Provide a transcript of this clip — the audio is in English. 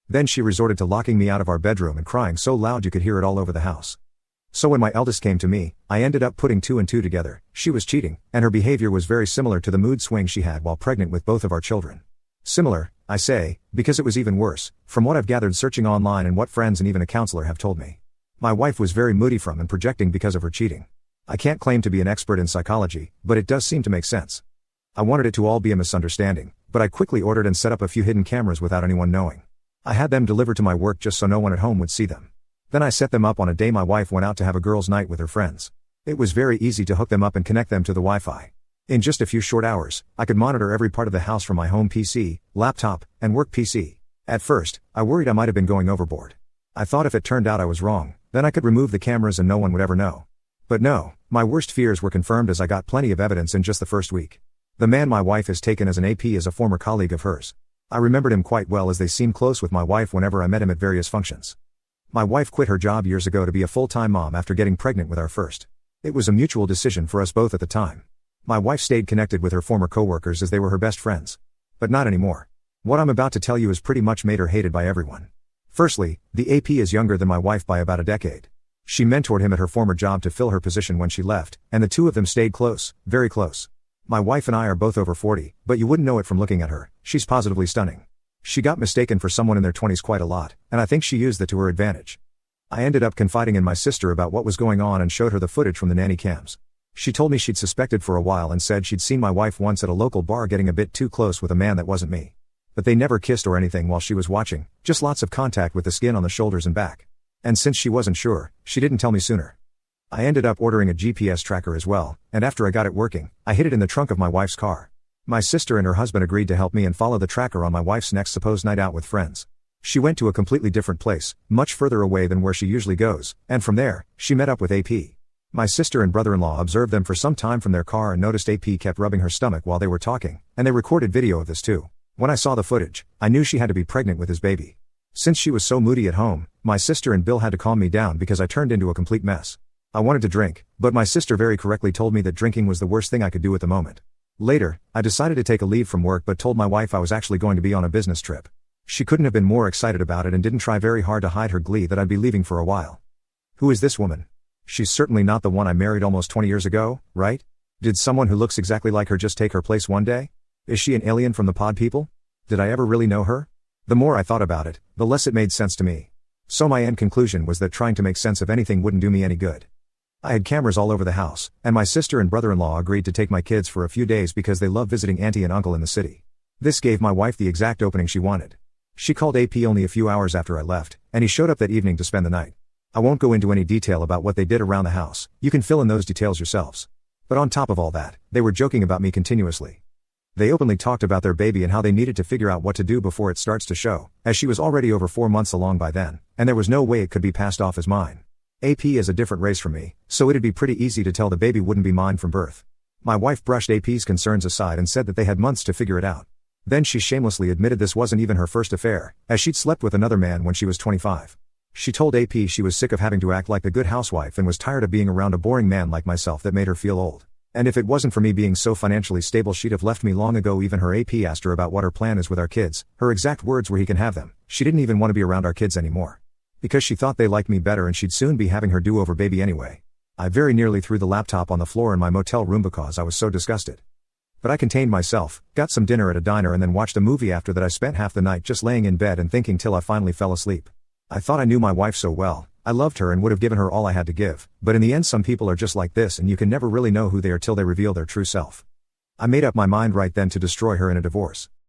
Then she resorted to locking me out of our bedroom and crying so loud you could hear it all over the house. So when my eldest came to me, I ended up putting two and two together. She was cheating, and her behavior was very similar to the mood swing she had while pregnant with both of our children. Similar, I say, because it was even worse, from what I've gathered searching online and what friends and even a counselor have told me. My wife was very moody from and projecting because of her cheating. I can't claim to be an expert in psychology, but it does seem to make sense. I wanted it to all be a misunderstanding, but I quickly ordered and set up a few hidden cameras without anyone knowing. I had them delivered to my work just so no one at home would see them. Then I set them up on a day my wife went out to have a girls' night with her friends. It was very easy to hook them up and connect them to the Wi-Fi. In just a few short hours, I could monitor every part of the house from my home PC, laptop, and work PC. At first, I worried I might have been going overboard. I thought if it turned out I was wrong, then I could remove the cameras and no one would ever know. But no, my worst fears were confirmed as I got plenty of evidence in just the first week. The man my wife has taken as an AP is a former colleague of hers. I remembered him quite well as they seemed close with my wife whenever I met him at various functions. My wife quit her job years ago to be a full-time mom after getting pregnant with our first. It was a mutual decision for us both at the time. My wife stayed connected with her former coworkers as they were her best friends. But not anymore. What I'm about to tell you has pretty much made her hated by everyone. Firstly, the AP is younger than my wife by about a decade. She mentored him at her former job to fill her position when she left, and the two of them stayed close, very close. My wife and I are both over 40, but you wouldn't know it from looking at her. She's positively stunning. She got mistaken for someone in their 20s quite a lot, and I think she used that to her advantage. I ended up confiding in my sister about what was going on and showed her the footage from the nanny cams. She told me she'd suspected for a while and said she'd seen my wife once at a local bar getting a bit too close with a man that wasn't me. But they never kissed or anything while she was watching, just lots of contact with the skin on the shoulders and back. And since she wasn't sure, she didn't tell me sooner. I ended up ordering a GPS tracker as well, and after I got it working, I hid it in the trunk of my wife's car. My sister and her husband agreed to help me and follow the tracker on my wife's next supposed night out with friends. She went to a completely different place, much further away than where she usually goes, and from there, she met up with AP. My sister and brother-in-law observed them for some time from their car and noticed AP kept rubbing her stomach while they were talking, and they recorded video of this too. When I saw the footage, I knew she had to be pregnant with his baby. Since she was so moody at home, my sister and Bill had to calm me down because I turned into a complete mess. I wanted to drink, but my sister very correctly told me that drinking was the worst thing I could do at the moment. Later, I decided to take a leave from work but told my wife I was actually going to be on a business trip. She couldn't have been more excited about it and didn't try very hard to hide her glee that I'd be leaving for a while. Who is this woman? She's certainly not the one I married almost 20 years ago, right? Did someone who looks exactly like her just take her place one day? Is she an alien from the pod people? Did I ever really know her? The more I thought about it, the less it made sense to me. So my end conclusion was that trying to make sense of anything wouldn't do me any good. I had cameras all over the house, and my sister and brother-in-law agreed to take my kids for a few days because they love visiting auntie and uncle in the city. This gave my wife the exact opening she wanted. She called AP only a few hours after I left, and he showed up that evening to spend the night. I won't go into any detail about what they did around the house, you can fill in those details yourselves. But on top of all that, they were joking about me continuously. They openly talked about their baby and how they needed to figure out what to do before it starts to show, as she was already over 4 months along by then, and there was no way it could be passed off as mine. AP is a different race from me, so it'd be pretty easy to tell the baby wouldn't be mine from birth. My wife brushed AP's concerns aside and said that they had months to figure it out. Then she shamelessly admitted this wasn't even her first affair, as she'd slept with another man when she was 25. She told AP she was sick of having to act like the good housewife and was tired of being around a boring man like myself that made her feel old. And if it wasn't for me being so financially stable she'd have left me long ago. Even her AP asked her about what her plan is with our kids. Her exact words were he can have them. She didn't even want to be around our kids anymore. Because she thought they liked me better and she'd soon be having her do-over baby anyway. I very nearly threw the laptop on the floor in my motel room because I was so disgusted. But I contained myself, got some dinner at a diner and then watched a movie after that. I spent half the night just laying in bed and thinking till I finally fell asleep. I thought I knew my wife so well, I loved her and would have given her all I had to give, but in the end some people are just like this and you can never really know who they are till they reveal their true self. I made up my mind right then to destroy her in a divorce.